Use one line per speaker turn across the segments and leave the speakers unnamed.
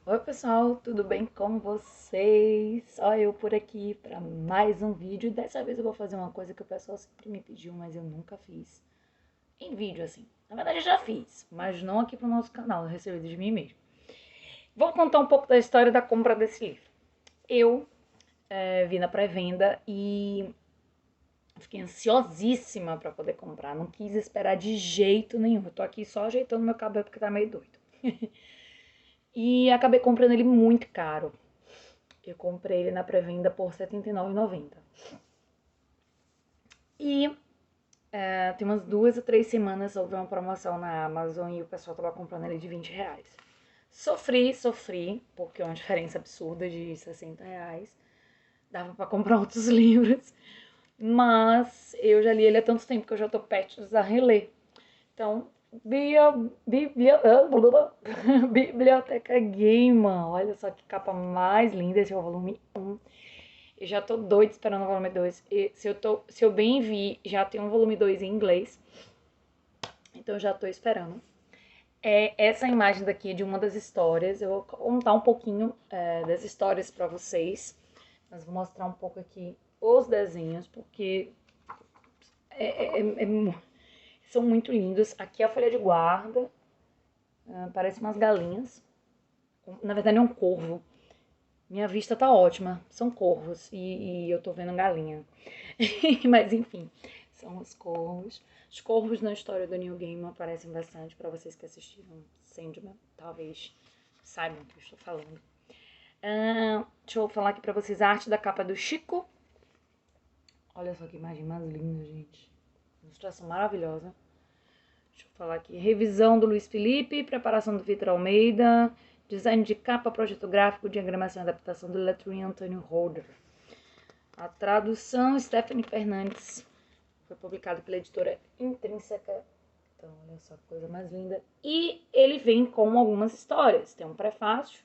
Oi pessoal, tudo bem com vocês? Só eu por aqui para mais um vídeo. Dessa vez eu vou fazer uma coisa que o pessoal sempre me pediu, mas eu nunca fiz. Em vídeo assim. Na verdade eu já fiz, mas não aqui pro nosso canal, eu recebi de mim mesmo. Vou contar um pouco da história da compra desse livro. Eu vi na pré-venda e fiquei ansiosíssima para poder comprar. Não quis esperar de jeito nenhum. Eu tô aqui só ajeitando meu cabelo porque tá meio doido. E acabei comprando ele muito caro. Eu comprei ele na pré-venda por R$ 79,90. E tem umas 2 ou 3 semanas houve uma promoção na Amazon e o pessoal tava comprando ele de R$ 20. Sofri, porque é uma diferença absurda de R$ 60. Dava pra comprar outros livros. Mas eu já li ele há tanto tempo que eu já tô prestes a reler. Então, Biblioteca Gaiman. Olha só que capa mais linda. Esse é o volume 1. Eu já tô doida esperando o volume 2. E se eu bem vi, já tem um volume 2 em inglês. Então eu já tô esperando. Essa imagem daqui é de uma das histórias. Eu vou contar um pouquinho das histórias pra vocês. Mas vou mostrar um pouco aqui os desenhos, porque são muito lindos. Aqui é a folha de guarda. Parece umas galinhas. Na verdade é um corvo. Minha vista tá ótima. São corvos. E eu tô vendo galinha. Mas enfim, são os corvos. Os corvos na história do Neil Gaiman aparecem bastante. Pra vocês que assistiram Sandman, talvez saibam o que eu estou falando. Deixa eu falar aqui pra vocês a arte da capa do Chico. Olha só que imagem mais linda, gente. Ilustração maravilhosa. Deixa eu falar aqui. Revisão do Luiz Felipe, preparação do Vitor Almeida, design de capa, projeto gráfico, diagramação e adaptação do letterim Antônio Holder. A tradução, Stephanie Fernandes. Foi publicado pela editora Intrínseca. Então, olha só que coisa mais linda. E ele vem com algumas histórias. Tem um prefácio.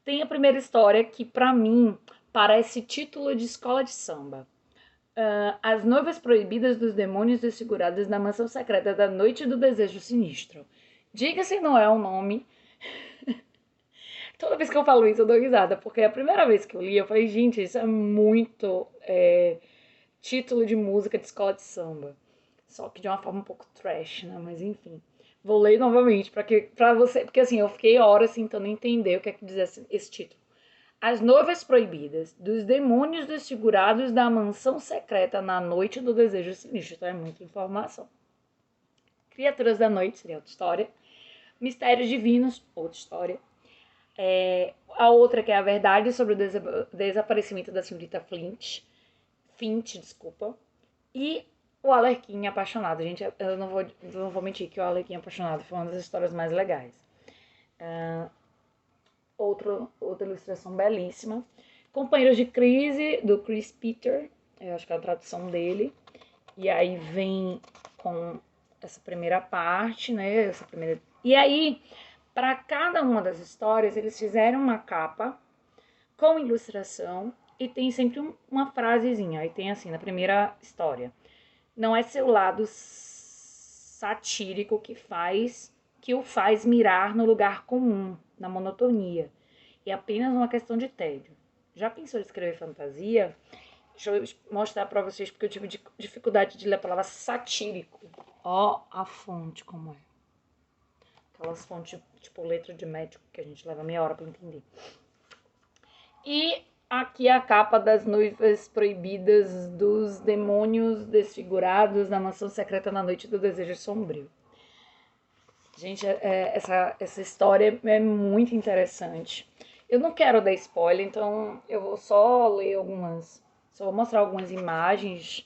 Tem a primeira história que, pra mim, parece título de escola de samba. As Noivas Proibidas dos Demônios Desfigurados na Mansão Secreta da Noite do Desejo Sinistro. Diga-se não é um nome. Toda vez que eu falo isso eu dou risada, porque a primeira vez que eu li eu falei, gente, isso é muito título de música de escola de samba. Só que de uma forma um pouco trash, né? Mas enfim. Vou ler novamente pra você, porque assim, eu fiquei horas tentando entender o que é que dizia esse título. As Noivas Proibidas, dos demônios desfigurados da mansão secreta na noite do desejo sinistro. Então é muita informação. Criaturas da noite, seria outra história. Mistérios divinos, outra história. A outra que é a verdade sobre o desaparecimento da senhorita Fint, desculpa. E o Arlequim apaixonado. Gente, eu não vou mentir que o Arlequim apaixonado foi uma das histórias mais legais. Outra ilustração belíssima. Companheiros de Crise, do Chris Peter. Eu acho que é a tradução dele. E aí vem com essa primeira parte, né? E aí, para cada uma das histórias, eles fizeram uma capa com ilustração e tem sempre uma frasezinha. Aí tem assim, na primeira história. Não é seu lado satírico que o faz mirar no lugar comum, na monotonia. É apenas uma questão de tédio. Já pensou em escrever fantasia? Deixa eu mostrar pra vocês, porque eu tive dificuldade de ler a palavra satírico. Ó a fonte como é. Aquelas fontes tipo letra de médico que a gente leva meia hora pra entender. E aqui a capa das Noivas Proibidas dos Demônios Desfigurados na Mansão Secreta na Noite do Desejo Sombrio. Gente, essa história é muito interessante. Eu não quero dar spoiler, então eu vou só ler algumas. Só vou mostrar algumas imagens.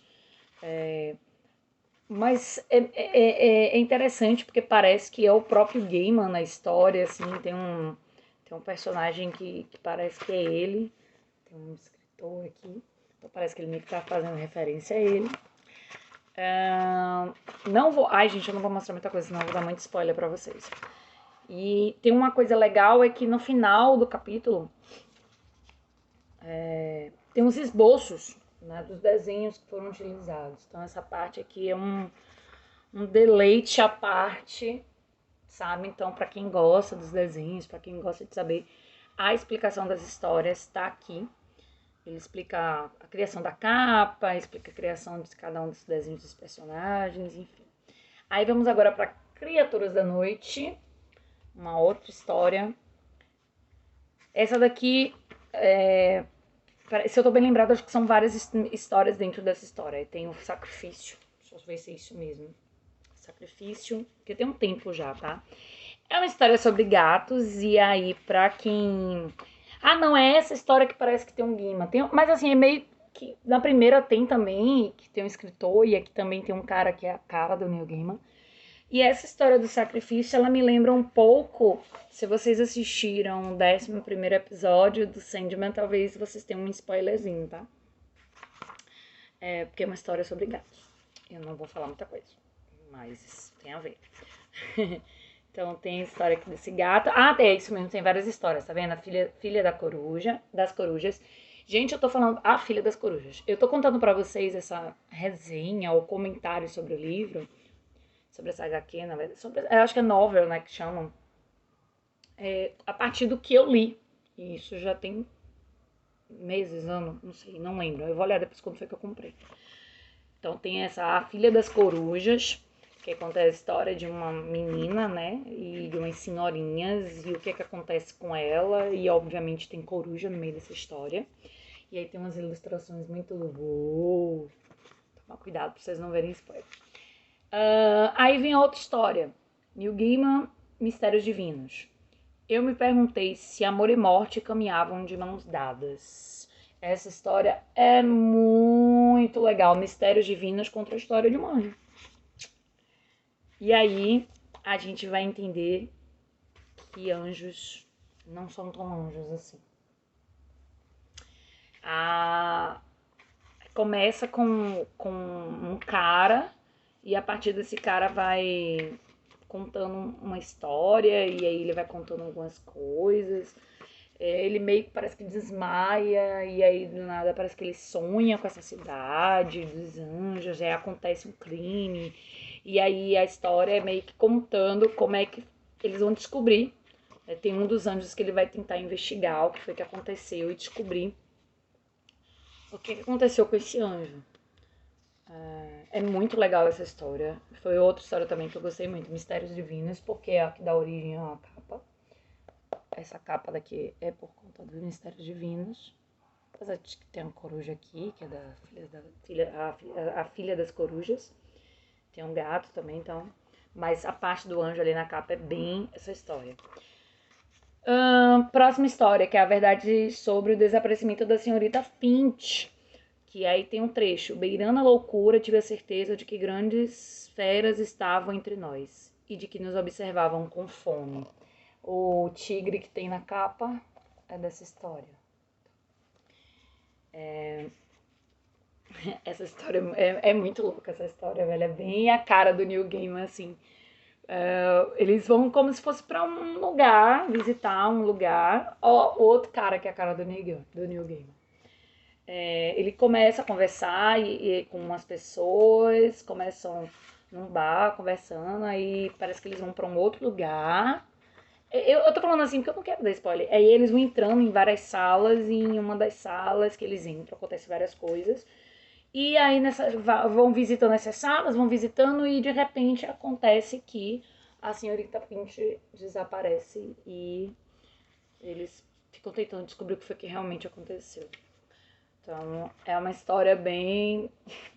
Mas é interessante porque parece que é o próprio Gaiman na história, assim. Tem um personagem que parece que é ele. Tem um escritor aqui. Então parece que ele meio que tá fazendo referência a ele. Não vou... Ai, gente, eu não vou mostrar muita coisa, senão eu vou dar muito spoiler pra vocês. E tem uma coisa legal, é que no final do capítulo tem uns esboços, né, dos desenhos que foram utilizados. Então essa parte aqui é um deleite à parte sabe? Então, pra quem gosta dos desenhos, pra quem gosta de saber a explicação das histórias, tá aqui. Ele explica a criação da capa, explica a criação de cada um dos desenhos dos personagens, enfim. Aí vamos agora para Criaturas da Noite, uma outra história. Essa daqui, se eu tô bem lembrada, acho que são várias histórias dentro dessa história. Tem o Sacrifício, deixa eu ver se é isso mesmo. Sacrifício, que tem um tempo já, tá? É uma história sobre gatos, e aí pra quem... Ah, não, é essa história que parece que tem um Guima. Mas assim, é meio que... Na primeira tem também, que tem um escritor, e aqui também tem um cara que é a cara do Neil Gaiman. E essa história do sacrifício, ela me lembra um pouco, se vocês assistiram o 11º episódio do Sandman, talvez vocês tenham um spoilerzinho, tá? Porque é uma história sobre gatos. Eu não vou falar muita coisa, mas tem a ver. Então tem a história aqui desse gato. Ah, é isso mesmo, tem várias histórias, tá vendo? A filha das corujas. Gente, eu tô falando a filha das corujas. Eu tô contando pra vocês essa resenha ou comentário sobre o livro, sobre essa HQ, na verdade. Eu acho que é novel, né, que chamam. A partir do que eu li. E isso já tem meses, anos, não sei, não lembro. Eu vou olhar depois quando foi que eu comprei. Então tem essa A Filha das Corujas, que conta a história de uma menina, né, e de umas senhorinhas, e o que acontece com ela, e obviamente tem coruja no meio dessa história. E aí tem umas ilustrações muito... Toma cuidado pra vocês não verem spoiler. Aí vem outra história. Neil Gaiman, Mistérios Divinos. Eu me perguntei se amor e morte caminhavam de mãos dadas. Essa história é muito legal. Mistérios Divinos contra a história de um anjo. E aí a gente vai entender que anjos não são tão anjos assim. Começa com um cara, e a partir desse cara vai contando uma história, e aí ele vai contando algumas coisas. Ele meio que parece que desmaia, e aí do nada parece que ele sonha com essa cidade dos anjos, aí acontece um crime, e aí a história é meio que contando como é que eles vão descobrir. Tem um dos anjos que ele vai tentar investigar o que foi que aconteceu e descobrir o que aconteceu com esse anjo. É muito legal essa história. Foi outra história também que eu gostei muito, Mistérios Divinos, porque é a que dá origem à capa. Essa capa daqui é por conta dos Mistérios Divinos. Apesar de que tem uma coruja aqui, que é a filha das corujas. Tem um gato também, então. Mas a parte do anjo ali na capa é bem essa história. Próxima história, que é a verdade sobre o desaparecimento da senhorita Finch. Que aí tem um trecho. Beirando a loucura, tive a certeza de que grandes feras estavam entre nós e de que nos observavam com fome. O tigre que tem na capa é dessa história. Essa história é muito louca, essa história, velho. É bem a cara do Neil Gaiman, assim. Eles vão como se fosse pra um lugar, visitar um lugar. Ó, o outro cara que é a cara do Neil Gaiman. Ele começa a conversar com umas pessoas, começam num bar conversando, aí parece que eles vão pra um outro lugar. Eu tô falando assim porque eu não quero dar spoiler. Aí eles vão entrando em várias salas, e em uma das salas que eles entram acontece várias coisas. E aí vão visitando essas salas, vão visitando, e de repente acontece que a senhorita Finch desaparece e eles ficam tentando descobrir o que foi que realmente aconteceu. Então é uma história bem...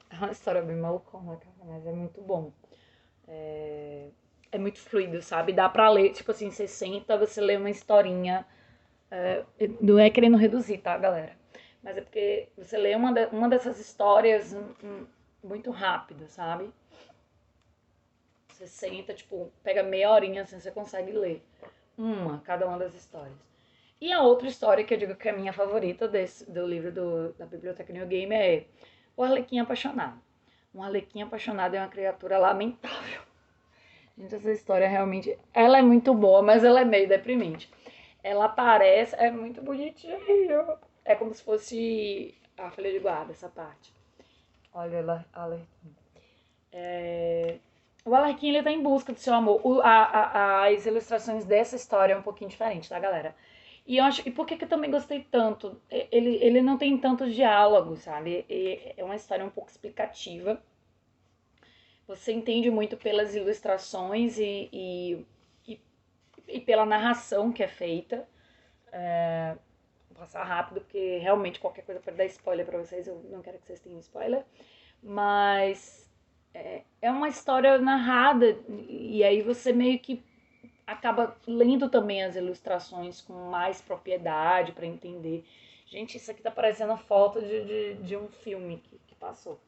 É uma história bem malucona, cara, mas é muito bom. É muito fluido, sabe? Dá pra ler, tipo assim, você senta, você lê uma historinha. Não é querendo reduzir, tá, galera? Mas é porque você lê uma dessas histórias muito rápido, sabe? Você senta, tipo, pega meia horinha assim, você consegue ler cada uma das histórias. E a outra história que eu digo que é a minha favorita do livro da Biblioteca Neil Gaiman é O Arlequim Apaixonado. Um arlequim apaixonado é uma criatura lamentável. Gente, essa história realmente... Ela é muito boa, mas ela é meio deprimente. Ela aparece... É muito bonitinho. É como se fosse a Folha de Guarda, essa parte. Olha ela, Arlequim. O Alarquim, ele tá em busca do seu amor. As ilustrações dessa história é um pouquinho diferente, tá, galera? E eu acho. E por que eu também gostei tanto? Ele não tem tantos diálogos, sabe? É uma história um pouco explicativa. Você entende muito pelas ilustrações e pela narração que é feita. Vou passar rápido, porque realmente qualquer coisa pode dar spoiler pra vocês. Eu não quero que vocês tenham spoiler. Mas é uma história narrada, e aí você meio que acaba lendo também as ilustrações com mais propriedade para entender. Gente, isso aqui tá parecendo a foto de um filme que passou.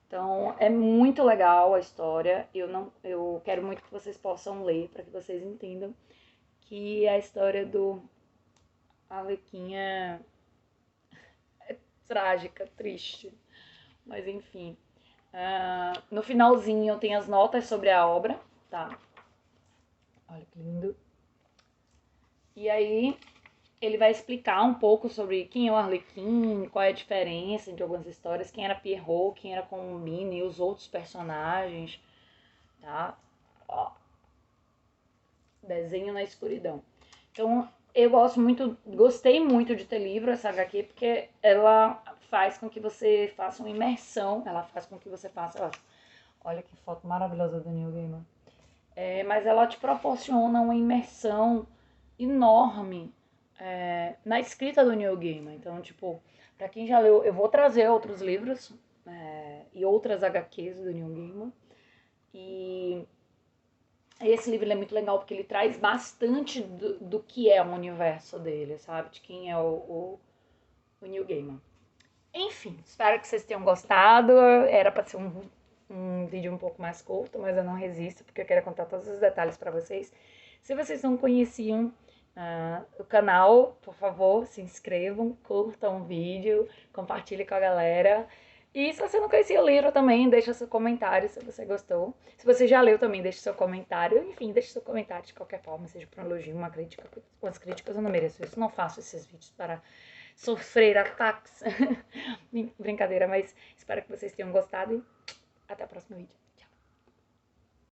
Então é muito legal a história. Eu quero muito que vocês possam ler para que vocês entendam que a história do Arlequim é trágica, triste. Mas enfim. No finalzinho tem as notas sobre a obra, tá? Olha que lindo. E aí ele vai explicar um pouco sobre quem é o Arlequim, qual é a diferença de algumas histórias, quem era Pierrot, quem era Colombine e os outros personagens, tá? Ó, desenho na escuridão. Então, eu gostei muito de ter livro essa HQ, porque ela faz com que você faça uma imersão, ela faz com que você faça, olha que foto maravilhosa do Neil Gaiman. Mas ela te proporciona uma imersão enorme na escrita do Neil Gaiman. Então, tipo, pra quem já leu, eu vou trazer outros livros e outras HQs do Neil Gaiman. E esse livro é muito legal porque ele traz bastante do que é o universo dele, sabe? De quem é o Neil Gaiman. Enfim, espero que vocês tenham gostado. Era pra ser um vídeo um pouco mais curto, mas eu não resisto porque eu quero contar todos os detalhes pra vocês. Se vocês não conheciam o canal, por favor, se inscrevam, curtam o vídeo, compartilhem com a galera. E se você não conhecia o livro também, deixa seu comentário se você gostou. Se você já leu também, deixa seu comentário. Enfim, deixa seu comentário de qualquer forma, seja por um elogio, uma crítica. Com as críticas eu não mereço isso. Não faço esses vídeos para sofrer ataques. Brincadeira, mas espero que vocês tenham gostado e até o próximo vídeo.